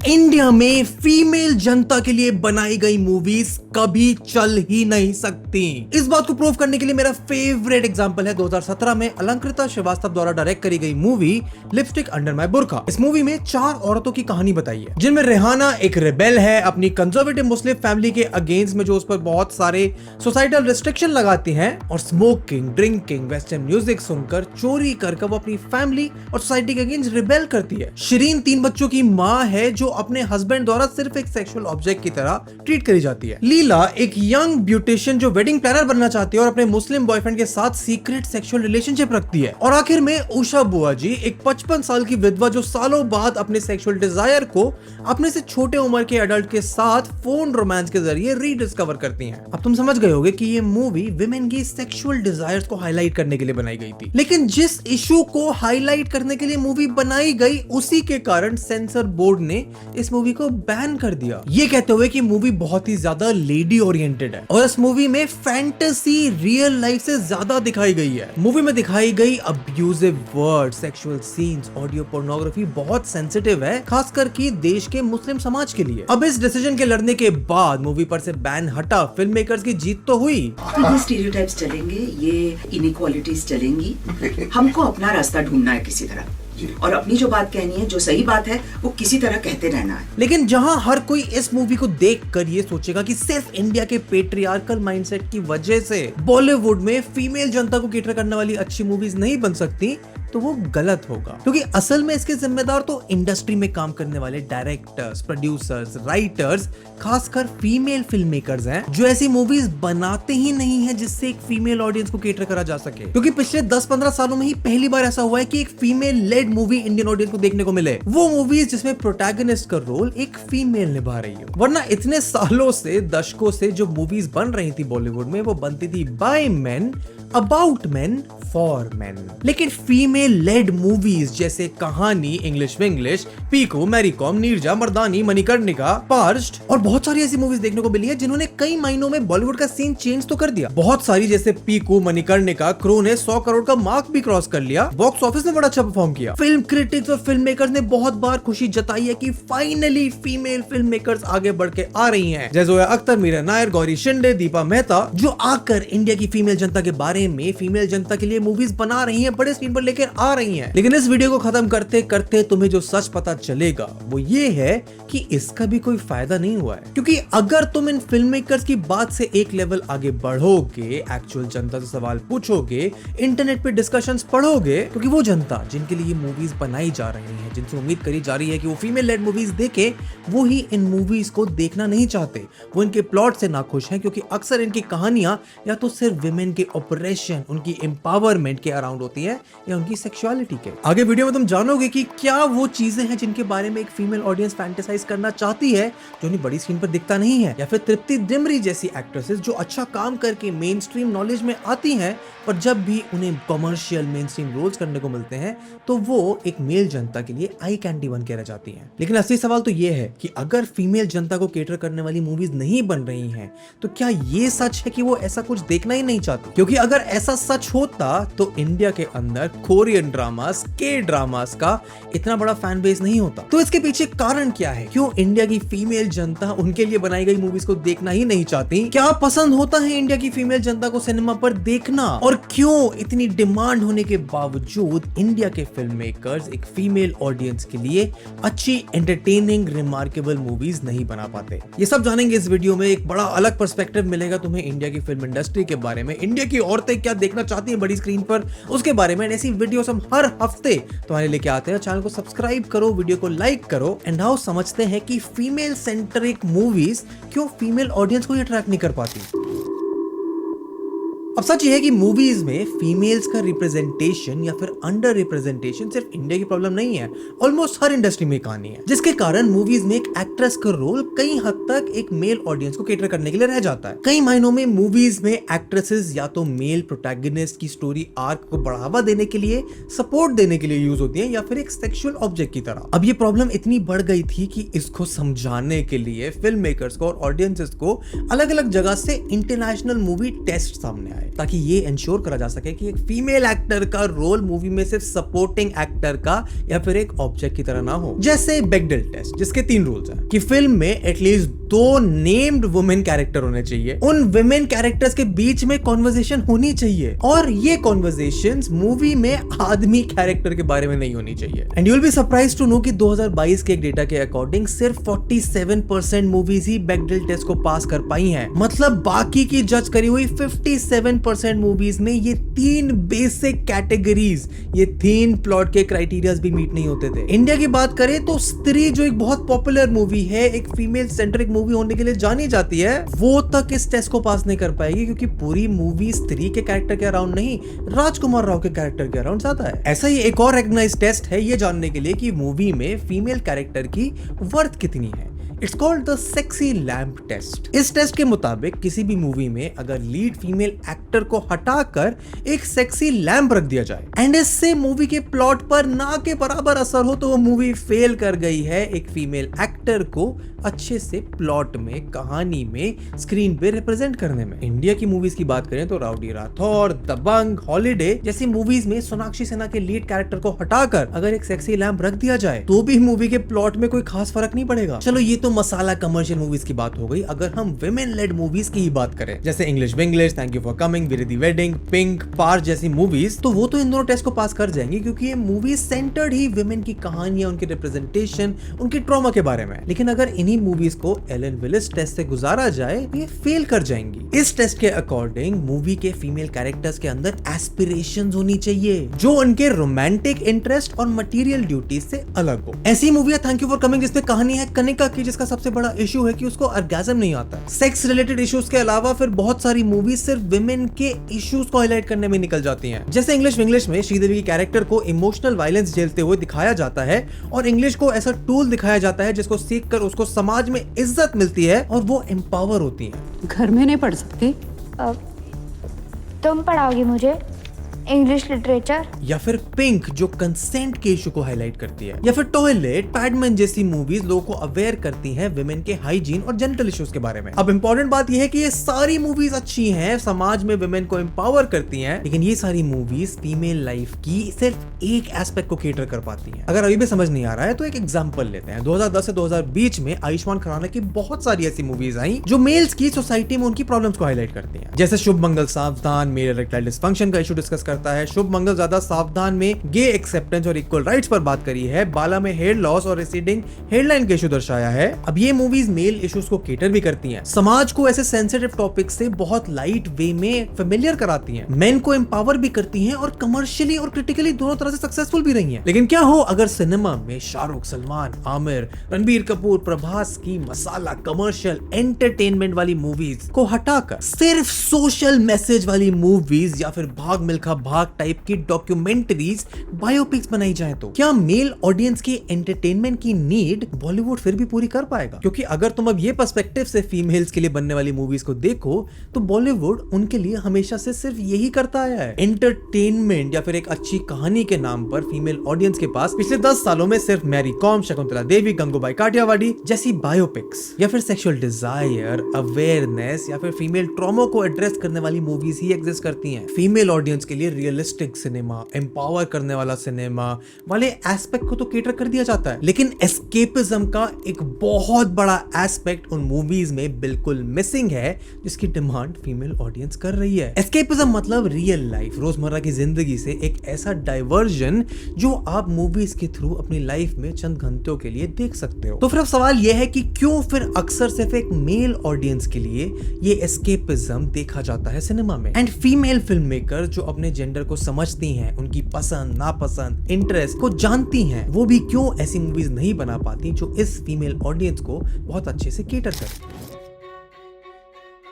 India में female जनता के लिए बनाई गई मूवीज कभी चल ही नहीं सकती। इस बात को प्रूव करने के लिए मेरा फेवरेट एग्जांपल है 2017 में अलंकृता श्रीवास्तव द्वारा डायरेक्ट करी गई मूवी लिपस्टिक अंडर माय बुर्का। इस मूवी में 4 औरतों की कहानी बताई है, जिनमें रेहाना एक रेबेल है, अपनी कंजर्वेटिव मुस्लिम फैमिली के अगेंस्ट में जो उस पर बहुत सारे सोसाइटल रिस्ट्रिक्शन लगाती हैं, और स्मोकिंग, ड्रिंकिंग, वेस्टर्न म्यूजिक सुनकर चोरी कर वो अपनी फैमिली और सोसाइटी के अगेंस्ट रिबेल करती है। शिरीन 3 बच्चों की माँ है जो अपने हस्बैंड द्वारा सिर्फ एक सेक्सुअल ऑब्जेक्ट की तरह ट्रीट करी जाती है। लीला एक यंग ब्यूटिशियन जो वेडिंग प्लानर बनना चाहती है और अपने मुस्लिम बॉयफ्रेंड के साथ सीक्रेट सेक्सुअल रिलेशनशिप रखती है। और आखिर में उषा बुआ जी एक 55 साल की विधवा जो सालों बाद अपने सेक्सुअल डिजायर को अपने से छोटे उम्र के एडल्ट के साथ फोन रोमांस के जरिए रीडिस्कवर करती हैं। अब तुम समझ गए होगे कि ये मूवी विमेन की सेक्सुअल डिजायर्स को हाईलाइट करने के लिए बनाई गई थी, लेकिन जिस इशू को हाईलाइट करने के लिए मूवी बनाई गई उसी के कारण सेंसर बोर्ड ने इस मूवी को बैन कर दिया, ये कहते हुए कि मूवी बहुत ही ज्यादा लेडी ओरिएंटेड है और इस मूवी में फैंटेसी रियल लाइफ से ज्यादा दिखाई गई है। मूवी में दिखाई गई abusive word, sexual scenes, audio pornography बहुत सेंसिटिव है, खासकर कि देश के मुस्लिम समाज के लिए। अब इस डिसीजन के लड़ने के बाद मूवी पर से बैन हटा, फिल्म मेकर्स की जीत तो हुई। ये स्टीरियोटाइप्स चलेंगे, ये इनइक्वालिटीज चलेंगी, हमको अपना रास्ता ढूंढना है किसी तरह, और अपनी जो बात कहनी है, जो सही बात है, वो किसी तरह कहते रहना है। लेकिन जहां हर कोई इस मूवी को देखकर ये सोचेगा कि सिर्फ इंडिया के पेट्रियार्कल माइंडसेट की वजह से बॉलीवुड में फीमेल जनता को कैटर करने वाली अच्छी मूवीज नहीं बन सकती, तो वो गलत होगा, क्योंकि असल में इसके जिम्मेदार तो इंडस्ट्री में काम करने वाले डायरेक्टर्स, प्रोड्यूसर्स, राइटर्स, खासकर फीमेल फिल्म मेकर्स हैं, जो ऐसी मूवीज बनाते ही नहीं है जिससे एक फीमेल ऑडियंस को कैटर करा जा सके। क्योंकि पिछले 10-15 सालों में ही पहली बार ऐसा हुआ है कि एक female lead movie Indian audience को देखने को मिले, वो मूवीज जिसमें प्रोटैगनिस्ट का रोल एक फीमेल निभा रही हो। वरना इतने सालों से, दशकों से जो मूवीज बन रही थी बॉलीवुड में, वो बनती थी by men, about men, for men. लेकिन फीमेल लेड मूवीज जैसे कहानी, इंग्लिश विंग्लिश, पीकू, मैरी कॉम, नीरजा, मर्दानी, मणिकर्णिका, पार्स्ट और बहुत सारी ऐसी मूवीज देखने को मिली है जिन्होंने कई महीनों में बॉलीवुड का सीन चेंज तो कर दिया। बहुत सारी जैसे पीकू, मणिकर्णिका, क्रो ने 100 करोड़ का मार्क भी क्रॉस कर लिया, बॉक्स ऑफिस में बड़ा अच्छा परफॉर्म किया। फिल्म क्रिटिक्स और फिल्म मेकर्स ने बहुत बार खुशी जताई है कि फाइनली फीमेल फिल्म मेकर्स आगे बढ़ के आ रही हैं, जैसे जोया अख्तर, मीरा नायर, गौरी शिंदे, दीपा मेहता, जो आकर इंडिया की फीमेल जनता के बारे में, फीमेल जनता के लिए मूवीज बना रही हैं, बड़े स्क्रीन पर लेकर आ रही हैं। लेकिन इस वीडियो को खत्म करते करते तुम्हें जो सच पता चलेगा वो ये है कि इसका भी कोई फायदा नहीं हुआ है, क्योंकि अगर तुम इन फिल्म मेकर्स की बात से एक लेवल आगे बढ़ोगे, एक्चुअल जनता से सवाल पूछोगे, इंटरनेट पे डिस्कशंस पढ़ोगे, क्योंकि वो जनता जिनके लिए ये मूवीज बनाई जा रही हैं, जिनसे उम्मीद करी जा रही है कि वो फीमेल लेड मूवीज देखे, वो ही इन मूवीज को देखना नहीं चाहते। वो इनके प्लॉट से नाखुश हैं, क्योंकि अक्सर इनकी कहानियां या तो सिर्फ विमेन के ऑपरेशन, उनकी एम्पावरमेंट के अराउंड होती है, या उनकी सेक्सुअलिटी के। आगे वीडियो में तुम जानोगे कि क्या वो चीजें हैं जिनके बारे में एक फीमेल ऑडियंस फैंटेसाइज करना चाहती है, जो उन्हें बड़ी स्क्रीन पर दिखता नहीं है, या फिर तृप्ति डिमरी जैसी एक्ट्रेसेस जो अच्छा काम करके मेन स्ट्रीम नॉलेज में आती हैं, पर जब भी उन्हें कमर्शियल मेन स्ट्रीम रोल्स करने को मिलते हैं तो वो एक मेल जनता के लिए आई कैंडी बन के रह जाती हैं। लेकिन असली सवाल तो ये है कि अगर फीमेल जनता को कैटर करने वाली मूवीज नहीं बन रही हैं, तो क्या ये सच है कि वो ऐसा कुछ देखना ही नहीं चाहती? क्योंकि अगर ऐसा सच होता तो इंडिया के अंदर कोरियन ड्रामास, के ड्रामास का इतना बड़ा फैन बेस नहीं होता। तो इसके पीछे कारण क्या है? क्यों इंडिया की फीमेल जनता उनके लिए बनाई गई मूवीज को देखना ही नहीं चाहती? क्या पसंद होता है इंडिया की फीमेल जनता को सिनेमा पर देखना? और क्यों इतनी डिमांड होने के बावजूद इंडिया के फिल्म मेकर्स एक फीमेल ऑडियंस के लिए अच्छी, एंटरटेनिंग, रिमार्केबल मूवीज नहीं बना पाते? ये सब जानेंगे इस वीडियो में। एक बड़ा अलग पर्सपेक्टिव मिलेगा तुम्हें इंडिया की फिल्म इंडस्ट्री के बारे में, इंडिया की औरतें क्या देखना चाहती हैं बड़ी स्क्रीन पर, उसके बारे में। ऐसी वीडियोस हम हर हफ्ते तुम्हारे लेके आते हैं। चैनल को सब्सक्राइब करो, वीडियो को लाइक करो, एंड हाउ समझते हैं कि फीमेल सेंट्रिक मूवीज क्यों फीमेल ऑडियंस को अट्रैक्ट नहीं कर पाती। अब सच ये है कि मूवीज में फीमेल्स का रिप्रेजेंटेशन या फिर अंडर रिप्रेजेंटेशन सिर्फ इंडिया की प्रॉब्लम नहीं है, ऑलमोस्ट हर इंडस्ट्री में कहानी है, जिसके कारण मूवीज में एक एक्ट्रेस का रोल कई हद तक एक मेल ऑडियंस को कैटर करने के लिए रह जाता है। कई मायनों में मूवीज में एक्ट्रेसेस या तो मेल प्रोटैगनिस्ट की स्टोरी आर्क को बढ़ावा देने के लिए, सपोर्ट देने के लिए यूज होती है, या फिर एक सेक्सुअल ऑब्जेक्ट की तरह। अब ये प्रॉब्लम इतनी बढ़ गई थी कि इसको समझाने के लिए फिल्म मेकर्स को और ऑडियंसेस को अलग अलग जगह से इंटरनेशनल मूवी टेस्ट सामने आए। जाए, ताकि ये इंश्योर करा जा सके कि एक फीमेल एक्टर का रोल मूवी में सिर्फ सपोर्टिंग एक्टर का या फिर एक ऑब्जेक्ट की तरह ना हो। जैसे बेगडेल टेस्ट, जिसके 3 रूल्स हैं कि फिल्म में एटलीस्ट 2 नेम्ड वुमेन कैरेक्टर होने चाहिए, उन वुमेन कैरेक्टर्स के बीच में कॉन्वर्सेशन होनी चाहिए, और ये कॉन्वर्सेशंस मूवी में आदमी कैरेक्टर के बारे में नहीं होनी चाहिए। And you will be surprised to know कि 2022 के एक डेटा के अकॉर्डिंग सिर्फ 47% मूवीज ही बेगडेल टेस्ट को पास कर पाई हैं। मतलब बाकी की जज करी हुई 57% मूवीज में ये 3 बेसिक कैटेगरीज, ये 3 प्लॉट के क्राइटेरियाज भी मीट नहीं होते थे। इंडिया की बात करें तो स्त्री, जो एक बहुत पॉपुलर मूवी है, एक फीमेल सेंट्रिक मूवी होने के लिए जानी जाती है, वो तक इस टेस्ट को पास नहीं कर पाएगी, क्योंकि पूरी मूवी स्त्री के कैरेक्टर के अराउंड नहीं, राजकुमार राव के कैरेक्टर के अराउंड ज्यादा है। ऐसा ही एक और रिकॉग्नाइज्ड टेस्ट है ये जानने के लिए कि मूवी में फीमेल कैरेक्टर की वर्थ कितनी है। It's called the sexy lamp test. इस टेस्ट के मुताबिक किसी भी मूवी में अगर लीड फीमेल एक्टर को हटाकर एक सेक्सी लैम्प रख दिया जाए एंड इससे मूवी के प्लॉट पर ना के बराबर असर हो, तो वो मूवी फेल कर गई है एक फीमेल एक्टर को अच्छे से प्लॉट में, कहानी में, स्क्रीन पे रिप्रेजेंट करने में। इंडिया की मूवीज की बात करें तो राउडी राठौर, दबंग, हॉलीडे जैसी मूवीज में सोनाक्षी सिन्हा के लीड कैरेक्टर को हटाकर अगर एक सेक्सी लैम्प रख दिया जाए तो भी मूवी के प्लॉट में कोई खास फर्क नहीं पड़ेगा। चलो ये तो मसाला कमर्शियल मूवीज की बात हो गई। अगर हम विमेन लेड मूवीज की ही बात करें, जैसे English Vinglish, thank you for coming, Veere Di wedding, Pink, पार जैसी मूवीज, तो वो तो इन दोनों टेस्ट को पास कर जाएंगी, क्योंकि ये मूवीज सेंटर्ड ही विमेन की कहानियां, उनके रिप्रेजेंटेशन, उनके ट्रॉमा के बारे में। लेकिन अगर इन्हीं मूवीज को एलन विलिस टेस्ट से गुजारा जाए, ये फेल कर जाएंगी। इस टेस्ट के अकॉर्डिंग मूवी के फीमेल कैरेक्टर्स के अंदर एस्पिरेशंस होनी चाहिए जो उनके रोमांटिक इंटरेस्ट और मटेरियल ड्यूटी से अलग हो। ऐसी मूवी है थैंक यू फॉर कमिंग, जिसमें कहानी है कनिका की, जिसका सबसे बड़ा इशू है कि उसको ऑर्गेज़म नहीं आता। सेक्स रिलेटेड इश्यूज के अलावा फिर बहुत सारी मूवीज सिर्फ विमेन के इश्यूज को हाईलाइट करने में निकल जाती हैं। जैसे इंग्लिश विंग्लिश में श्रीदेवी की कैरेक्टर को इमोशनल वायलेंस झेलते हुए दिखाया जाता है और इंग्लिश को ऐसा टूल दिखाया जाता है जिसको सीखकर उसको समाज में इज्जत मिलती है और वो एम्पावर होती है। घर में नहीं पढ़ सकती? तुम पढ़ाओगी मुझे इंग्लिश लिटरेचर? या फिर पिंक जो कंसेंट के इशू को हाईलाइट करती है, या फिर टॉयलेट, पैडमैन जैसी मूवीज लोगों को अवेयर करती हैं विमेन के हाइजीन और जेनिटल इश्यूज के बारे में। अब इंपॉर्टेंट बात यह है कि ये सारी मूवीज अच्छी हैं, समाज में विमेन को एम्पावर करती हैं, लेकिन ये सारी मूवीज फीमेल लाइफ की सिर्फ एक एस्पेक्ट को केटर कर पाती हैं। अगर अभी भी समझ नहीं आ रहा है तो एक एग्जांपल लेते हैं। 2010 से 2020 में आयुष्मान खुराना की बहुत सारी ऐसी मूवीज आई जो मेल्स की सोसाइटी में उनकी प्रॉब्लम्स को हाईलाइट करती हैं। जैसे शुभ मंगल सावधान मेल इरेक्टाइल डिसफंक्शन का इशू डिस्कस करता है, शुभ मंगल ज्यादा सावधान में गे एक्सेप्टेंस और इक्वल राइट्स पर बात करी है, बाला में हेयर लॉस और रिसीडिंग हेयरलाइन के इशू दर्शाया है। अब ये मूवीज मेल इश्यूज को केटर भी करती हैं, समाज को ऐसे सेंसिटिव टॉपिक से बहुत लाइट वे में फेमिलियर कराती हैं, मेन को एम्पावर भी करती हैं और कमर्शियली और क्रिटिकली दोनों तरह से सक्सेसफुल भी रही हैं। लेकिन क्या हो अगर सिनेमा में शाहरुख, सलमान, आमिर, रणबीर कपूर, प्रभास की मसाला कमर्शियल एंटरटेनमेंट वाली मूवीज को हटाकर सिर्फ सोशल मैसेज वाली मूवीज या फिर भाग मिल्खा भाग टाइप की डॉक्यूमेंट्रीज, बायोपिक्स बनाई जाए तो क्या मेल ऑडियंस की एंटरटेनमेंट की नीड बॉलीवुड फिर भी पूरी कर पाएगा? क्योंकि अगर तुम अब ये पर्सपेक्टिव से फीमेल्स के लिए बनने वाली मूवीज को देखो तो बॉलीवुड उनके लिए हमेशा से सिर्फ यही करता आया है, एंटरटेनमेंट या फिर एक अच्छी कहानी के नाम पर फीमेल ऑडियंस के पास पिछले 10 सालों में सिर्फ मैरी कॉम, शकुंतला देवी, गंगूबाई काठियावाड़ी जैसी बायोपिक्स या फिर सेक्सुअल डिजायर, अवेयरनेस या फिर फीमेल ट्रॉमा को एड्रेस करने वाली मूवीज ही एग्जिस्ट करती हैं। फीमेल ऑडियंस के लिए रियलिस्टिक सिनेमा, एम्पावर करने वाला सिनेमा वाले एस्पेक्ट को तो केटर कर दिया जाता है, लेकिन एस्केपिज्म का एक बहुत बड़ा एस्पेक्ट उन मूवीज में बिल्कुल मिसिंग है जिसकी डिमांड फीमेल ऑडियंस कर रही है। एस्केपिज्म मतलब रियल लाइफ, रोजमर्रा की जिंदगी से एक ऐसा डाइवर्जन जो आप मूवीज के थ्रू अपनी लाइफ में चंद घंटों के लिए देख सकते हो। तो फिर अब सवाल यह है कि क्यों फिर अक्सर सिर्फ एक मेल ऑडियंस के लिए ये एस्केपिज्म देखा जाता है सिनेमा में, एंड फीमेल फिल्म मेकर जो अपने जेंडर को समझती हैं, उनकी पसंद नापसंद इंटरेस्ट को जानती हैं, वो भी क्यों ऐसी मूवीज नहीं बना पाती जो इस फीमेल ऑडियंस को बहुत अच्छे से केटर करे।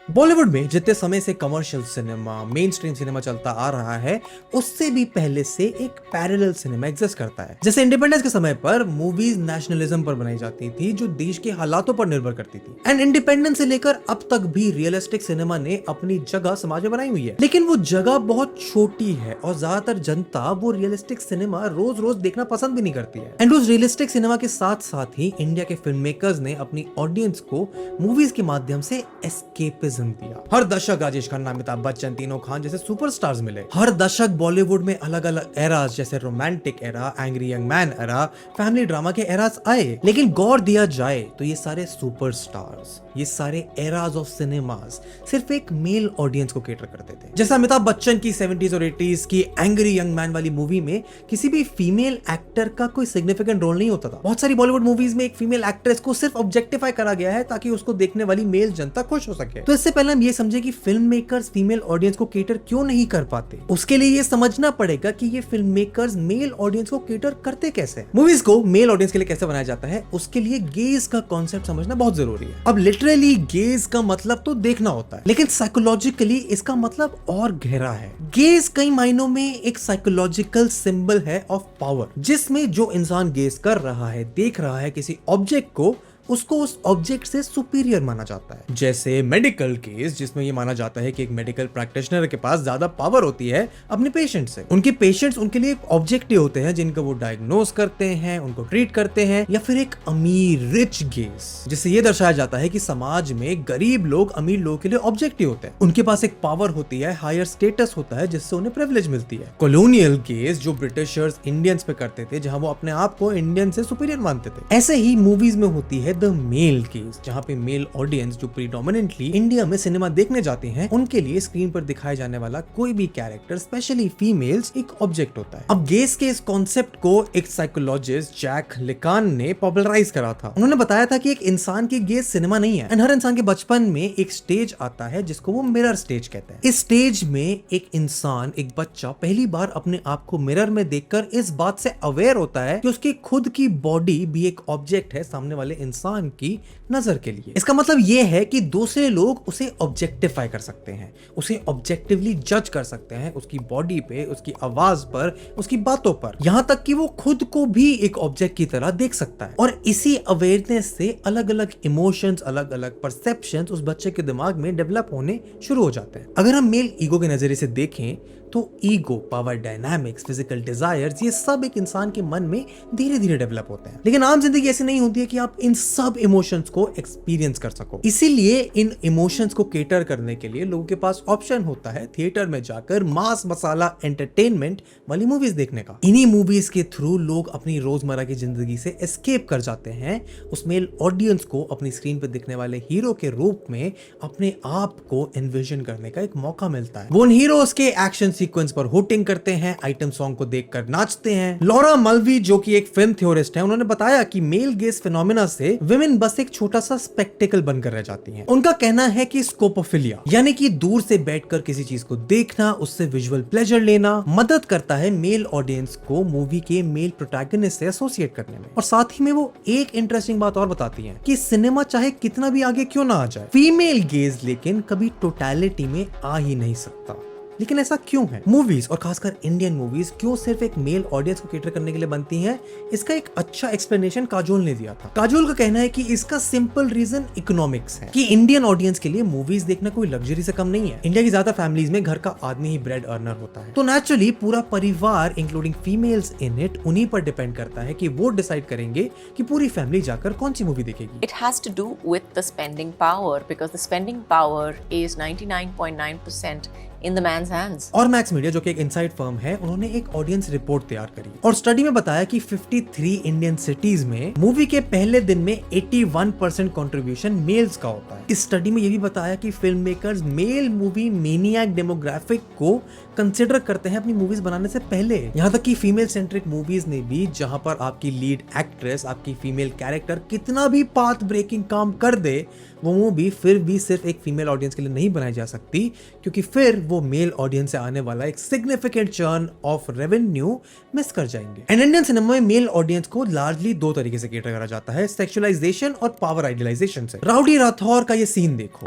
बॉलीवुड में जितने समय से commercial cinema, main stream cinema चलता आ रहा है, उससे भी पहले से एक पैरेलल सिनेमा एग्जिस्ट करता है। जैसे इंडिपेंडेंस के समय पर मूवीज नेशनलिज्म पर बनाई जाती थी जो देश के हालातों पर निर्भर करती थी, एंड इंडिपेंडेंस से लेकर अब तक भी रियलिस्टिक सिनेमा ने अपनी जगह समाज में बनाई हुई है, लेकिन वो जगह बहुत छोटी है और ज्यादातर जनता वो रियलिस्टिक सिनेमा रोज रोज देखना पसंद भी नहीं करती है। एंड उस रियलिस्टिक सिनेमा के साथ साथ ही इंडिया के फिल्म मेकर्स ने अपनी ऑडियंस को मूवीज के माध्यम से एस्केपिज्म रीजन दिया। हर दशक राजेश खन्ना, अमिताभ बच्चन, तीनों खान जैसे सुपरस्टार्स मिले। हर दशक बॉलीवुड में अलग अलग एराज जैसे romantic era, angry young man era, family drama के एराज आए। लेकिन गौर दिया जाए तो ये सारे सुपरस्टार्स, ये सारे एराज ऑफ सिनेमास सिर्फ एक मेल ऑडियंस को केटर करते थे। जैसा अमिताभ बच्चन की 70s और 80s की एंग्री यंग मैन वाली मूवी में किसी भी फीमेल एक्टर का कोई सिग्निफिकेंट रोल नहीं होता था। बहुत सारी बॉलीवुड मूवीज में एक फीमेल एक्ट्रेस को सिर्फ ऑब्जेक्टिफाई करा गया है ताकि उसको देखने वाली मेल जनता खुश हो सके। तो इससे पहले हम ये समझे कि फिल्म मेकर्स फीमेल ऑडियंस को केटर क्यों नहीं कर पाते। उसके लिए ये समझना पड़ेगा कि ये फिल्म मेकर्स मेल ऑडियंस को केटर करते कैसे। मूवीज को मेल ऑडियंस के लिए कैसे बनाया जाता है, उसके लिए गेज का कॉन्सेप्ट समझना बहुत जरूरी है। अब लिटरली गेज का मतलब तो देखना होता है, लेकिन साइकोलॉजिकली इसका मतलब और गहरा है। गेज कई मायनों में एक साइकोलॉजिकल सिंबल है ऑफ पावर, जिसमें जो इंसान गेज कर रहा है, देख रहा है किसी ऑब्जेक्ट को, उसको उस ऑब्जेक्ट से सुपीरियर माना जाता है। जैसे मेडिकल केस, जिसमें ये माना जाता है कि एक मेडिकल प्रैक्टिशनर के पास ज्यादा पावर होती है अपने पेशेंट से। उनके पेशेंट्स उनके लिए एक ऑब्जेक्ट होते हैं जिनको वो डायग्नोस करते हैं, उनको ट्रीट करते हैं। या फिर एक अमीर रिच गेस, जिससे ये दर्शाया जाता है कि समाज में गरीब लोग अमीर लोगों के लिए ऑब्जेक्ट होते हैं। उनके पास एक पावर होती है, हायर स्टेटस होता है, जिससे उन्हें प्रिविलेज मिलती है। कॉलोनियल गेस जो ब्रिटिशर्स इंडियंस पे करते थे, जहां वो अपने आप को इंडियन से सुपीरियर मानते थे। ऐसे ही मूवीज में होती है द मेल केस, जहां पे मेल ऑडियंस जो प्रीडोमिनेंटली इंडिया में सिनेमा देखने जाते हैं, उनके लिए स्क्रीन पर दिखाया जाने वाला कोई भी कैरेक्टर, स्पेशली फीमेल्स, एक ऑब्जेक्ट होता है। अब गेज के इस कॉन्सेप्ट को एक साइकोलॉजिस्ट जैक लिकान ने पॉपुलराइज करा था। उन्होंने बताया था कि एक इंसान की गेज सिनेमा नहीं है। हर इंसान के बचपन में एक स्टेज आता है जिसको वो मिरर स्टेज कहते हैं। इस स्टेज में एक इंसान, एक बच्चा पहली बार अपने आप को मिरर में देखकर इस बात से अवेयर होता है कि उसकी खुद की बॉडी भी एक ऑब्जेक्ट है सामने वाले इंसान की नजर के लिए। इसका मतलब यह है कि दूसरे लोग उसे ऑब्जेक्टिफाई कर सकते हैं, उसे ऑब्जेक्टिवली जज कर सकते हैं, उसकी बॉडी पे, उसकी आवाज पर, उसकी बातों पर, यहां तक कि वो खुद को भी एक ऑब्जेक्ट की तरह देख सकता है। और इसी अवेयरनेस से अलग अलग इमोशंस, अलग अलग परसेप्शंस उस बच्चे के दिमाग में डेवलप होने शुरू हो जाते हैं। अगर हम मेल ईगो के नजरिए से देखें तो ego, power dynamics, physical desires, ये सब एक इंसान के मन में धीरे धीरे डेवलप होते हैं। लेकिन आम जिंदगी ऐसी नहीं होती है कि आप इन सब इमोशंस को एक्सपीरियंस कर सको। इसीलिए इन इमोशंस को केटर करने के लिए लोगों के पास ऑप्शन होता है थिएटर में जाकर मास मसाला एंटरटेनमेंट वाली मूवीज देखने का। इन्हीं मूवीज के थ्रू लोग अपनी रोजमर्रा की जिंदगी से एस्केप कर जाते हैं। उस मेल ऑडियंस को अपनी स्क्रीन पर दिखने वाले हीरो के रूप में अपने आप को एनविजन करने का एक मौका मिलता है। वो उन हीरोज के एक्शन सीक्वेंस पर होटिंग करते हैं, आइटम सॉन्ग को देखकर नाचते हैं। लॉरा मल्वी, जो कि एक फिल्म थ्योरिस्ट है, उन्होंने बताया कि मेल गेज फिनोमेना से विमेन बस एक छोटा सा स्पेक्टेकल बनकर रह जाती हैं। उनका कहना है कि स्कोपोफिलिया, यानी कि दूर से बैठकर किसी चीज को देखना, उससे विजुअल प्लेजर लेना, मदद करता है मेल ऑडियंस को मूवी के मेल प्रोटैगनिस्ट से एसोसिएट करने में। और साथ ही में वो एक इंटरेस्टिंग बात और बताती है कि सिनेमा चाहे कितना भी आगे क्यों ना आ जाए, फीमेल गेज लेकिन कभी टोटलिटी में आ ही नहीं सकता। लेकिन ऐसा क्यों है? मूवीज और खासकर इंडियन मूवीज क्यों सिर्फ एक मेल ऑडियंस को केटर करने के लिए बनती हैं? इसका एक अच्छा एक्सप्लेनेशन काजोल ने दिया था। काजोल का कहना है कि इसका सिंपल रीजन इकोनॉमिक्स है, कि इंडियन ऑडियंस के लिए मूवीज देखना कोई लग्जरी से कम नहीं है। इंडिया की ज्यादा फैमिलीज में घर का आदमी ही ब्रेड अर्नर होता है, तो नेचुरली पूरा परिवार इंक्लूडिंग फीमेल्स इन इट उन्हीं पर डिपेंड करता है कि वो डिसाइड करेंगे कि पूरी फैमिली जाकर कौन सी मूवी देखेगी। It has to do with the spending power, because the spending power is 99.9% in the man's hands. और मैक्स मीडिया, जो कि एक इनसाइड फर्म है, उन्होंने एक ऑडियंस रिपोर्ट तैयार करी और स्टडी में बताया कि 53 इंडियन सिटीज में मूवी के पहले दिन में 81% कंट्रीब्यूशन मेल्स का होता है। इस स्टडी में ये भी बताया कि film makers male movie maniac demographic को कंसिडर करते हैं अपनी मूवीज बनाने से पहले। यहाँ तक कि फीमेल सेंट्रिक मूवीज ने भी, जहां पर आपकी लीड एक्ट्रेस, आपकी फीमेल कैरेक्टर कितना भी पाथ ब्रेकिंग काम कर दे, वो मूवी फिर भी सिर्फ एक फीमेल ऑडियंस के लिए नहीं बनाई जा सकती, क्योंकि फिर वो मेल ऑडियंस से आने वाला एक significant churn of revenue miss कर जाएंगे। एंड इंडियन सिनेमा में मेल ऑडियंस को लार्जली दो तरीके से केटर करा जाता है, सेक्सुअलाइजेशन और पावर आइडियलाइजेशन से। राउडी राठौर का ये सीन देखो।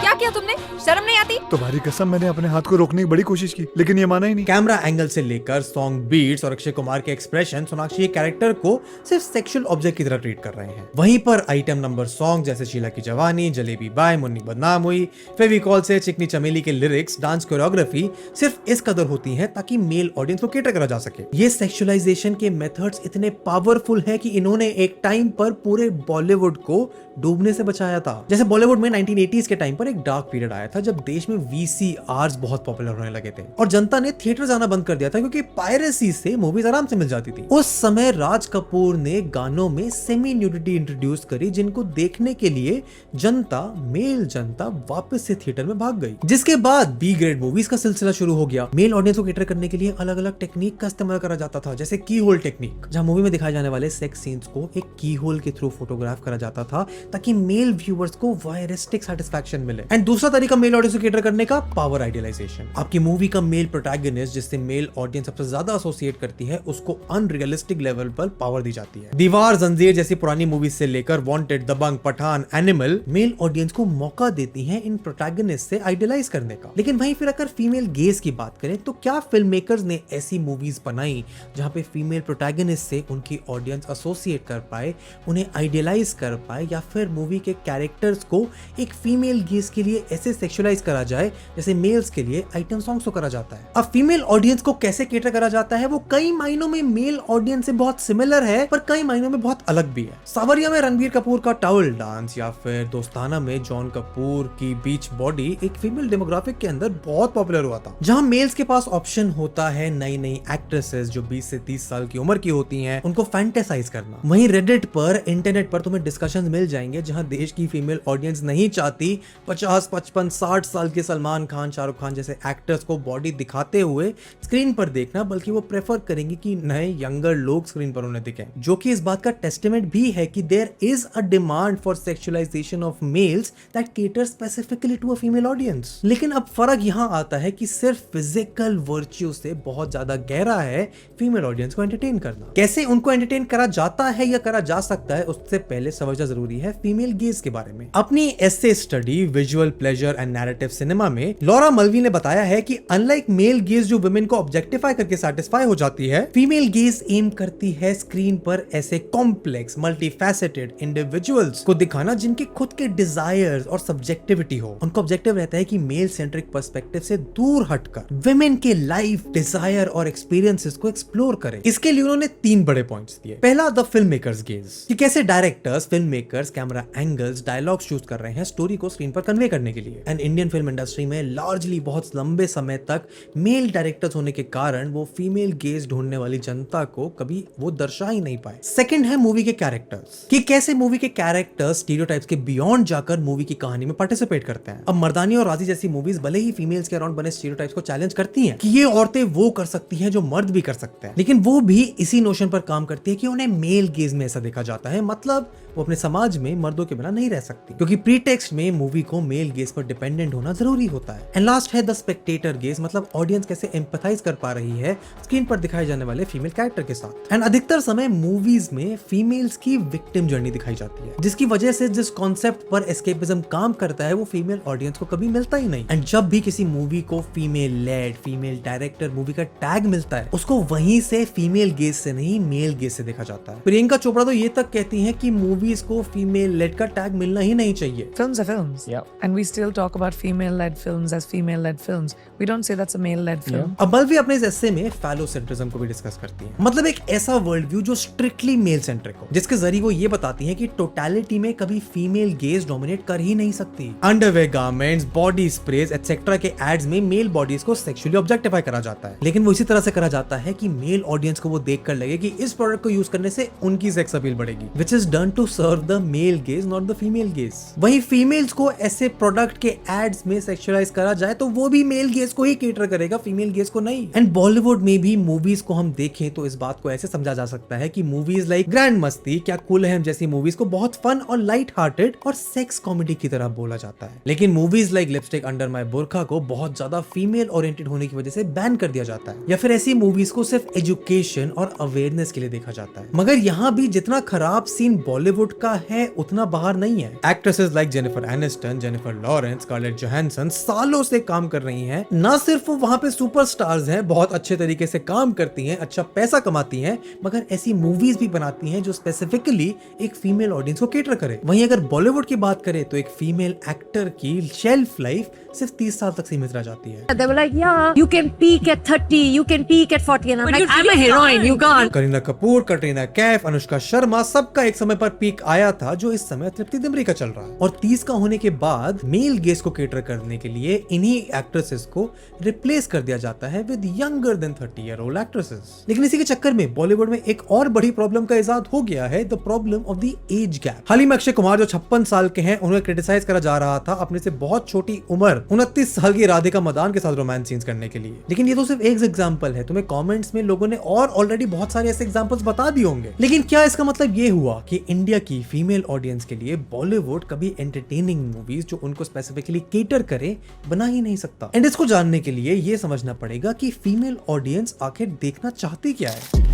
क्या किया तुमने? शर्म नहीं आती? तुम्हारी कसम मैंने अपने हाथ को रोकने की बड़ी कोशिश की लेकिन ये माना ही नहीं। कैमरा एंगल से लेकर सॉन्ग बीट्स और अक्षय कुमार के एक्सप्रेशन सोनाक्षी के कैरेक्टर को सिर्फ सेक्सुअल ऑब्जेक्ट की तरह ट्रीट कर रहे हैं। वहीं पर आइटम नंबर सॉन्ग जैसे शीला की जवानी, जलेबी बाय, मुन्नी बदनाम हुई, फेविकॉल से चिकनी चमेली के लिरिक्स, डांस कोरियोग्राफी सिर्फ इस कदर होती है ताकि मेल ऑडियंस को कैटर करा जा सके। ये सेक्सुअलाइजेशन के मेथड्स इतने पावरफुल है कि इन्होंने एक टाइम पर पूरे बॉलीवुड को डूबने से बचाया था। जैसे बॉलीवुड में 1980s के टाइम पर एक डार्क पीरियड आया था जब देश में VCRs बहुत पॉपुलर होने लगे थे और जनता ने थिएटर जाना बंद कर दिया था क्योंकि पायरेसी से मूवीज आराम से मिल जाती थी। उस समय राज कपूर ने गानों में सेमी न्यूडिटी इंट्रोड्यूस करी जिनको देखने के लिए मेल जनता वापस से थिएटर में भाग गई, जिसके बाद बी ग्रेड मूवीज का सिलसिला शुरू हो गया। मेल ऑडियंस को कैटर करने के लिए अलग अलग टेक्निक का इस्तेमाल करा जाता था, जैसे की होल टेक्निक, जहां मूवी में दिखाए जाने वाले सेक्स सीन्स को एक की होल के थ्रू फोटोग्राफ करा जाता था ताकि मेल व्यूअर्स को वायरिस्टिक सेटिस्फैक्शन मिले। एंड दूसरा तरीका मेल ऑडियंस को कैटर करने का, पावर आइडियलाइजेशन। आपकी मूवी का मेल प्रोटैगनिस्ट जिससे मेल ऑडियंस सबसे ज्यादा एसोसिएट करती है उसको अनरियलिस्टिक लेवल पर पावर दी जाती है। दीवार, जंजीर जैसी पुरानी मूवीज से लेकर वांटेड, दबंग, पठान, एनिमल मेल ऑडियंस को मौका देती हैं इन प्रोटैगनिस्ट से आइडियलाइज करने का। लेकिन वहीं फिर अगर फीमेल गेज की बात करें तो क्या फिल्म मेकर्स ने ऐसी मूवीज बनाई जहां पे फीमेल प्रोटैगनिस्ट से उनकी ऑडियंस एसोसिएट कर पाए, उन्हें आइडियलाइज कर पाए, या फिर मूवी के कैरेक्टर्स को एक फीमेल गेज के लिए ऐसे सेक्सुअलाइज करा जाए जैसे मेल्स के लिए आइटम सॉन्ग्स को करा जाता है। अब फीमेल ऑडियंस को कैसे कैटर करा जाता है वो कई मायनों में मेल ऑडियंस से बहुत सिमिलर है पर कई मायनों में बहुत अलग भी है। सावरिया में रणबीर कपूर का टावल डांस या फिर दोस्ताना में जॉन कपूर की बीच बॉडी एक फीमेल डेमोग्राफिक के अंदर बहुत पॉपुलर हुआ था, जहां मेल्स के पास ऑप्शन होता है नई नई एक्ट्रेसेस जो 20 से 30 साल की उम्र की होती हैं उनको फैंटेसाइज करना। वहीं रेडिट पर, इंटरनेट पर तुम्हें डिस्कशंस मिल जाएंगे जहां देश की फीमेल ऑडियंस नहीं चाहती 50, 55, 60 साल के सलमान खान, शाहरुख खान जैसे एक्टर्स को बॉडी दिखाते हुए स्क्रीन पर देखना, बल्कि वो प्रेफर करेंगे कि नए यंगर लोग स्क्रीन पर उन्हें दिखें, जो कि इस बात का टेस्टिमेंट भी है कि there is a demand for sexualisation of males that cater specifically to a female audience. लेकिन अब फर्क यहां आता है कि सिर्फ फिजिकल वर्च्यू से बहुत ज्यादा गहरा है फीमेल ऑडियंस को एंटरटेन करना। कैसे उनको एंटरटेन करा जाता है या करा जा सकता है उससे पहले समझना जरूरी है फीमेल गेज के बारे में। अपनी essay study visual pleasure and narrative cinema में लॉरा मल्वी ने बताया है कि अनलाइक मेल गेज जो वुमेन को ऑब्जेक्टिफाई करके सेटिस्फाई हो जाती है, फीमेल गेज एम करती है स्क्रीन पर ऐसे कॉम्प्लेक्स मल्टीफैसेटेड इंडिविजुअल्स को दिखाना जिनके खुद के डिजायर्स और सब्जेक्टिविटी हो। उनका ऑब्जेक्टिव रहता है कि मेल सेंट्रिक पर्सपेक्टिव से दूर हटकर वुमेन के लाइफ, डिजायर और एक्सपीरियंसेस को एक्सप्लोर करें। इसके लिए उन्होंने 3 बड़े पॉइंट्स दिए। पहला, द फिल्म मेकर्स गेज, कि कैसे directors, film makers camera angles, dialogues choose कर रहे हैं स्टोरी को स्क्रीन पर कन्वे करने के लिए। एंड इंडियन फिल्म इंडस्ट्री में लार्जली बहुत लंबे समय तक मेल डायरेक्टर्स होने के कारण वो फीमेल गेज ढूंढने वाली जनता को कभी वो दर्शा ही नहीं पाए। सेकंड है मूवी के कैरेक्टर्स, कि कैसे मूवी के कैरेक्टर्स स्टीरियोटाइप्स के बियॉन्ड जाकर मूवी की कहानी में पार्टिसिपेट करते हैं। अब मर्दानी और राजी जैसी मूवीज भले ही फीमेल्स के अराउंड बने स्टीरियोटाइप्स को चैलेंज करती हैं कि ये औरतें वो कर सकती हैं जो मर्द भी कर सकते हैं, लेकिन वो भी इसी नोशन पर काम करती है कि उन्हें मेल गेज में ऐसा देखा जाता है, मतलब वो अपने समाज में मर्दों के बिना नहीं रह सकती, क्योंकि प्रीटेक्स्ट में मूवी को मेल गेज पर डिपेंडेंट होना जरूरी होता है। एंड लास्ट है द स्पेक्टेटर गेज, मतलब ऑडियंस कैसे एम्पैथाइज कर पा रही है स्क्रीन पर दिखाए जाने वाले फीमेल कैरेक्टर के साथ। एंड अधिकतर समय मूवीज में फीमेल्स की विक्टिम जर्नी दिखाई जाती है, जिसकी वजह से जिस कॉन्सेप्ट पर एस्केपिज्म काम करता है वो फीमेल ऑडियंस को कभी मिलता ही नहीं। एंड जब भी किसी मूवी को female led, female director movie का टैग मिलता है उसको वहीं से फीमेल गेज से नहीं मेल गेज से देखा जाता है। प्रियंका चोपड़ा तो ये तक कहती हैं कि मूवीज को फीमेल लेड का टैग मिलना ही नहीं चाहिए। Films are films. Yeah. And we still talk about female-led films as female-led films. We don't say that's a male-led film. अब मल्वी अपने इस एस्से में फैलोसेंट्रिज्म को भी डिस्कस करती है, मतलब एक ऐसा वर्ल्ड व्यू जो स्ट्रिक्टली मेल सेंट्रिक हो, जिसके जरिए वो ये बताती है कि टोटलिटी में कभी फीमेल गेज डोमिनेट कर ही नहीं सकती। Underwear garments, body sprays etcetera के एड्स में मेल बॉडीज को सेक्सुअली ऑब्जेक्टिफाई करा जाता है, लेकिन वो इसी तरह से करा जाता है कि मेल ऑडियंस को वो देखकर लगे कि इस प्रोडक्ट को यूज करने से उनकी सेक्स अपील बढ़ेगी, which is done to serve the male gaze not the female gaze। वहीं फीमेल्स को ऐसे प्रोडक्ट के एड्स में सेक्सुअलाइज करा जाए तो वो भी मेल गेज को ही केटर करेगा, फीमेल गेज को नहीं। एंड बॉलीवुड में भी मूवीज को हम देखें तो इस बात को ऐसे समझा जा सकता है कि मूवीज लाइक ग्रैंड मस्ती, क्या कूल है हम जैसी मूवीज को बहुत फन और लाइट हार्टेड और सेक्स कॉमेडी की तरह बोला जाता है, लेकिन movies like Lipstick Under My Burkha को बहुत ज्यादा फीमेल ओरिएंटेड होने की वजह से बैन कर दिया जाता है, या फिर ऐसी मूवीज को सिर्फ एजुकेशन और अवेयरनेस के लिए देखा जाता है। मगर यहाँ भी जितना खराब सीन बॉलीवुड का है उतना बाहर नहीं है। Actresses like Jennifer Aniston, Jennifer Lawrence, Scarlett Johansson Wilson सालों से काम कर रही हैं। ना सिर्फ वो वहां पे सुपरस्टार्स हैं, बहुत अच्छे तरीके से काम करती हैं, अच्छा पैसा कमाती हैं, मगर ऐसी मूवीज भी बनाती हैं जो स्पेसिफिकली एक फीमेल ऑडियंस को केटर करे। वहीं अगर बॉलीवुड की बात करें तो एक फीमेल एक्टर की शेल्फ लाइफ सिर्फ 30 साल तक सीमित रह जाती है। They were like, yeah, you can peak at 30, you can peak at 40, and I'm like, I'm a heroine, you can't. Kareena Kapoor, Katrina Kaif, Anushka Sharma, सबका एक समय पर पीक आया था जो इस समय तृप्ति दिमरी का चल रहा है। और 30 का होने के बाद मेल गेज को केटर करने के लिए इन्हीं एक्ट्रेसेस को रिप्लेस कर दिया जाता है with younger than 30-year-old actresses. लेकिन इसी के चक्कर में बॉलीवुड में एक और बड़ी प्रॉब्लम का इजाद हो गया है, the problem of the age gap. हाल ही में अक्षय कुमार जो 56 साल के हैं, उन्हें क्रिटिसाइज करा जा रहा था अपने से बहुत छोटी उम्र 29 साल की राधिका मदान के साथ रोमांस सीन्स करने के लिए। लेकिन ये तो सिर्फ एक एग्जांपल है, तुम्हें कमेंट्स में लोगों ने और ऑलरेडी बहुत सारे ऐसे एग्जांपल्स बता दिए होंगे। लेकिन क्या इसका मतलब ये हुआ कि इंडिया की फीमेल ऑडियंस के लिए बॉलीवुड कभी एंटरटेनिंग मूवीज जो उनको स्पेसिफिकली केटर करे बना ही नहीं सकता? एंड इसको जानने के लिए ये समझना पड़ेगा कि फीमेल ऑडियंस आखिर देखना चाहती क्या है।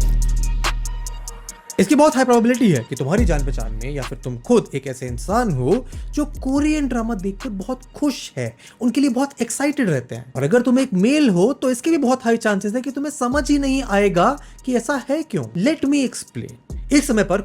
इसकी बहुत हाई प्रोबेबिलिटी है कि तुम्हारी जान पहचान में या फिर तुम खुद एक ऐसे इंसान हो जो कोरियन ड्रामा देखकर बहुत खुश है, उनके लिए बहुत एक्साइटेड रहते हैं। और अगर तुम एक मेल हो तो इसके भी बहुत हाई चांसेस है कि तुम्हें समझ ही नहीं आएगा कि ऐसा है क्यों। Let me explain. एक समय पर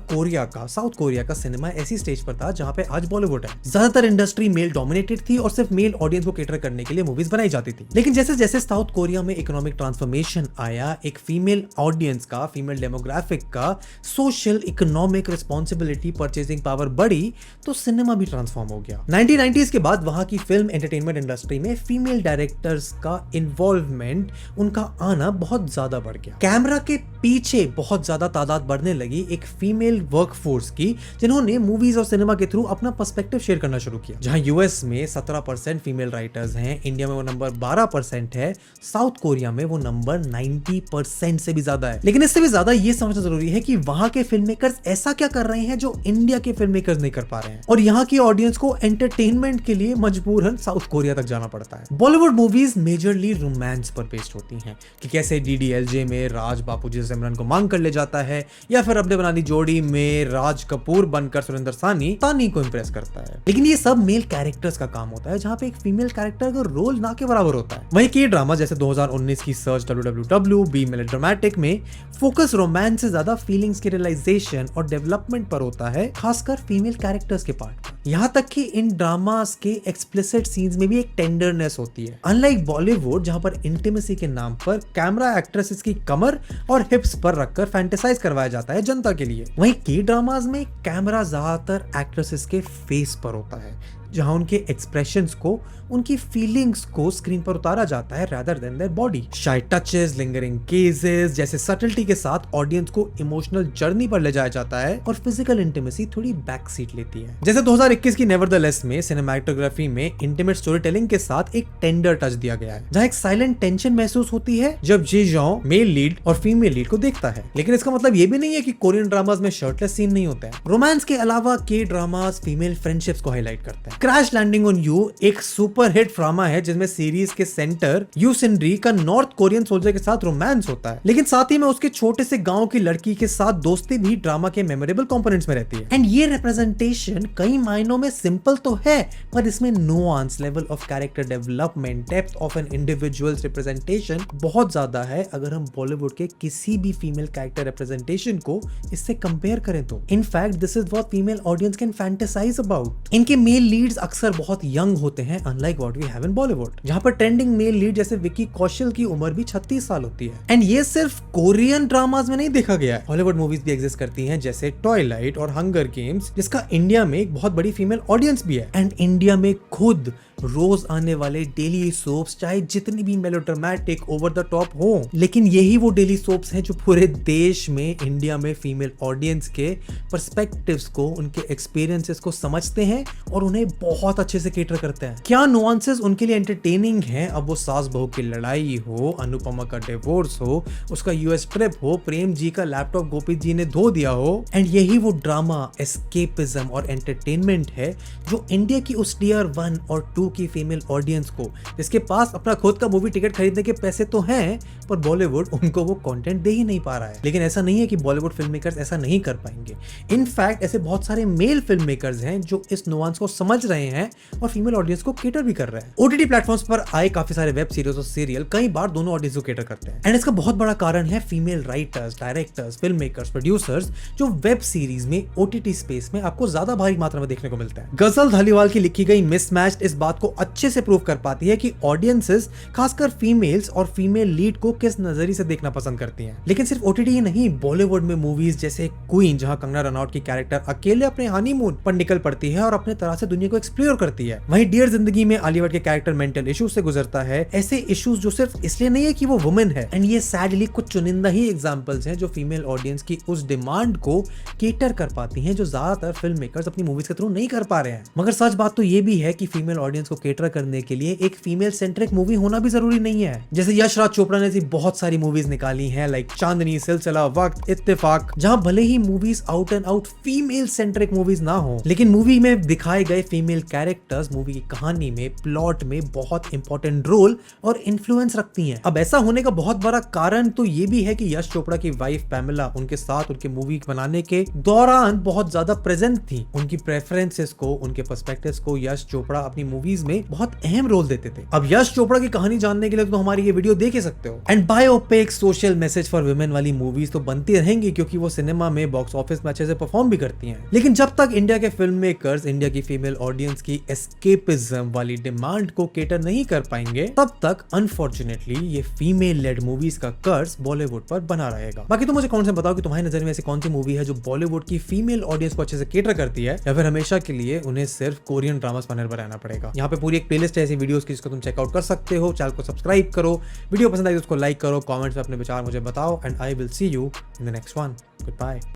साउथ कोरिया का सिनेमा ऐसी स्टेज पर था जहां पे आज बॉलीवुड है। ज्यादातर इंडस्ट्री मेल डोमिनेटेड थी और सिर्फ मेल ऑडियंस को केटर करने के लिए मूवीज बनाई जाती थी। लेकिन जैसे जैसे साउथ कोरिया में इकोनॉमिक ट्रांसफॉर्मेशन आया, एक फीमेल ऑडियंस का, फीमेल डेमोग्राफिक का social economic responsibility, purchasing power बढ़ी, तो सिनेमा भी ट्रांसफॉर्म हो गया। 1990s के बाद वहां की फिल्म एंटरटेनमेंट इंडस्ट्री में फीमेल डायरेक्टर्स का इन्वॉल्वमेंट, उनका आना बहुत ज्यादा बढ़ गया। कैमरा के पीछे बहुत ज्यादा तादाद बढ़ने लगी एक फीमेल वर्कफोर्स की, जिन्होंने मूवीज और सिनेमा के थ्रू अपना पर्सपेक्टिव शेयर करना शुरू किया। जहां यूएस में 17% फीमेल राइटर्स हैं, इंडिया में वो नंबर 12% है, साउथ कोरिया में वो नंबर 90% से भी ज्यादा है। लेकिन इससे भी ज्यादा ये समझना जरूरी है कि वहां के फिल्म मेकर्स ऐसा क्या कर रहे हैं जो इंडिया के फिल्म मेकर्स नहीं कर पा रहे हैं, और यहाँ की ऑडियंस को एंटरटेनमेंट के लिए मजबूरन साउथ कोरिया तक जाना पड़ता है। बॉलीवुड मूवीज मेजरली रोमांस पर बेस्ड होती हैं कि कैसे डीडीएलजे में राज बापूजी सिमरन को मांग कर ले जाता है, या फिर अपने बनानी जोड़ी में राज कपूर बनकर सुरेंद्र सानी तानी को इंप्रेस करता है। लेकिन ये सब मेल कैरेक्टर्स का काम होता है, जहां पे एक फीमेल कैरेक्टर का रोल ना के बराबर होता है। वहीं के ड्रामा जैसे 2019 की सर्च WWW बी मेलोड्रामेटिक में फोकस रोमांस से ज्यादा फीलिंग्स की रियलाइजेशन और डेवलपमेंट पर होता है, खासकर फीमेल कैरेक्टर्स के पार्ट पर। यहाँ तक कि इन ड्रामास के एक्सप्लिसिट सीन्स में भी एक टेंडरनेस होती है, अनलाइक बॉलीवुड जहां पर इंटीमेसी के नाम पर कैमरा एक्ट्रेसेस की कमर और हिप्स पर रखकर फैंटेसाइज करवाया जाता है जनता के लिए। वहीं के ड्रामास में कैमरा ज्यादातर एक्ट्रेसेस के फेस पर होता है, जहां उनके एक्सप्रेशंस को, उनकी फीलिंग्स को स्क्रीन पर उतारा जाता है रादर देन देयर बॉडी। शाई टचेस, लिंगरिंग केसेस जैसे सटलिटी के साथ ऑडियंस को इमोशनल जर्नी पर ले जाया जाता है, और फिजिकल इंटीमेसी थोड़ी बैक सीट लेती है। जैसे 2021 की नेवरदलेस में सिनेमैटोग्राफी में इंटीमेट स्टोरी टेलिंग के साथ एक टेंडर टच दिया गया है, जहां एक साइलेंट टेंशन महसूस होती है जब जी जॉन मेल लीड और फीमेल लीड को देखता है। लेकिन इसका मतलब ये भी नहीं है कि कोरियन ड्रामास में शर्टलेस सीन नहीं होते हैं। रोमांस के अलावा के ड्रामास फीमेल फ्रेंडशिप्स को हाईलाइट करते हैं। क्रैश लैंडिंग ऑन यू एक सुपर हिट ड्रामा है जिसमें सीरीज के सेंटर यू सिनरी का नॉर्थ कोरियन सोल्जर के साथ रोमांस होता है, लेकिन साथ ही में उसके छोटे से गांव की लड़की के साथ दोस्ती भी ड्रामा के मेमोरेबल कंपोनेंट्स में रहती है। एंड ये रिप्रेजेंटेशन कई मायनों में सिंपल तो है, पर इसमें nuance, level of character development, depth of an individual's representation बहुत ज्यादा है अगर हम बॉलीवुड के किसी भी फीमेल कैरेक्टर रिप्रेजेंटेशन को इससे कंपेयर करें तो। In fact this is what female audience can fantasise about. इनके मेल लीड्स अक्सर बहुत यंग होते हैं, unlike what we have in Bollywood, जहां पर ट्रेंडिंग मेल लीड जैसे विक्की कौशल की उम्र भी 36 साल होती है। एंड ये सिर्फ कोरियन ड्रामास में नहीं देखा गया है, हॉलीवुड मूवीज भी एग्जिस्ट करती हैं जैसे ट्वाइलाइट और हंगर गेम्स, जिसका इंडिया में एक बहुत बड़ी फीमेल ऑडियंस भी है। एंड इंडिया में खुद रोज आने वाले डेली सोप्स चाहे जितनी भी मेलोड्रामेटिक ओवर द टॉप हो, लेकिन यही वो डेली सोप्स हैं जो पूरे देश में, इंडिया में फीमेल ऑडियंस के पर्सपेक्टिव्स को, उनके एक्सपीरियंसेस को समझते हैं और उन्हें बहुत अच्छे से केटर करते हैं। क्या नुआंसेस उनके लिए एंटरटेनिंग हैं, अब वो सास बहू की लड़ाई हो, अनुपमा का डिवोर्स हो, उसका यूएस ट्रिप हो, प्रेम जी का लैपटॉप गोपी जी ने धो दिया हो। एंड यही वो ड्रामा, एस्केपिज्म और एंटरटेनमेंट है जो इंडिया की उस टीयर 1 और 2 की फीमेल ऑडियंस को, जिसके पास अपना खुद का मूवी टिकट खरीदने के पैसे तो हैं, पर बॉलीवुड उनको वो कंटेंट दे ही नहीं पा रहा है। लेकिन ऐसा नहीं है कि बॉलीवुड फिल्म मेकर्स ऐसा नहीं कर पाएंगे। इनफैक्ट ऐसे बहुत सारे मेल फिल्म मेकर्स हैं जो इस नुआंस को समझ रहे हैं और फीमेल ऑडियंस को केटर भी कर रहे हैं। ओटीटी प्लेटफॉर्म्स पर आए काफी सारे वेब सीरीज और सीरियल कई बार दोनों ऑडियंस को केटर करते हैं, एंड इसका बहुत बड़ा कारण है female writers, directors, film makers, producers जो वेब सीरीज में ओटीटी स्पेस में आपको ज्यादा भारी मात्रा में देखने को मिलता है। गजल धालीवाल की लिखी गई मिसमैच्ड इस बात को अच्छे से प्रूव कर पाती है कि ऑडियंसेस खासकर फीमेल्स और फीमेल लीड को किस नजरिए से देखना पसंद करती हैं। लेकिन सिर्फ ओटीटी ही नहीं, बॉलीवुड में मूवीज जैसे क्वीन, जहां कंगना रनौत की कैरेक्टर अकेले अपने हनीमून पर निकल पड़ती है और अपने तरह से दुनिया को एक्सप्लोर करती है, वहीं डियर जिंदगी में आलिया भट्ट के कैरेक्टर मेंटल इश्यूज से गुजरता है। ऐसे इश्यूज जो सिर्फ इसलिए नहीं है कि वो वुमेन है, एंड ये सैडली कुछ चुनिंदा ही एग्जांपल्स हैं जो फीमेल ऑडियंस की उस डिमांड को केटर कर पाती हैं जो ज्यादातर फिल्म मेकर्स अपनी मूवीज के थ्रू नहीं कर पा रहे हैं। मगर सच बात तो ये भी है कि फीमेल ऑडियंस को केटर करने के लिए एक फीमेल सेंट्रिक मूवी होना भी जरूरी नहीं है। जैसे यश राज चोपड़ा ने ऐसी बहुत सारी मूवीज निकाली हैं, लाइक चांदनी, सिलसिला, वक्त, इत्तेफाक, जहां भले ही movies out and out female centric movies ना हो, लेकिन मूवी में दिखाए गए फीमेल कैरेक्टर्स मूवी की कहानी में, प्लॉट में बहुत इंपॉर्टेंट रोल और इन्फ्लुएंस रखती हैं। अब ऐसा होने का बहुत बड़ा कारण तो ये भी है कि यश चोपड़ा की वाइफ पैमेला उनके साथ उनके मूवी बनाने के दौरान बहुत ज्यादा प्रेजेंट थी। उनकी प्रेफरेंसेस को, उनके पर्सपेक्टिव्स को यश चोपड़ा अपनी मूवीज में बहुत अहम रोल देते थे। अब यश चोपड़ा की कहानी जानने के लिए तो हमारी ये वीडियो देख ही सकते हो। And biopic, social message for women वाली मूवीज तो बनती रहेंगी क्योंकि वो सिनेमा में, बॉक्स ऑफिस में अच्छे से परफॉर्म भी करती हैं। लेकिन जब तक इंडिया के फिल्म मेकर्स इंडिया की फीमेल ऑडियंस की एस्केपिज्म वाली डिमांड को केटर नहीं कर पाएंगे, तब तक अनफॉर्चुनेटली ये फीमेल लेड मूवीज का कर्ज बॉलीवुड पर बना रहेगा। बाकी तो मुझे कौन से बताओ कि तुम्हारी नजर में ऐसी कौन सी मूवी है जो बॉलीवुड की फीमेल ऑडियंस को अच्छे से केटर करती है, या फिर हमेशा के लिए उन्हें सिर्फ कोरियन ड्रामास पर निर्भर रहना पड़ेगा। यहाँ पे पूरी एक प्लेलिस्ट है ऐसी वीडियोस की जिसको तुम चेकआउट कर सकते हो। चैनल को सब्सक्राइब करो, वीडियो पसंद आई तो उसको लाइक करो, कमेंट्स में अपने विचार मुझे बताओ, and I will see you in the next one. Good bye.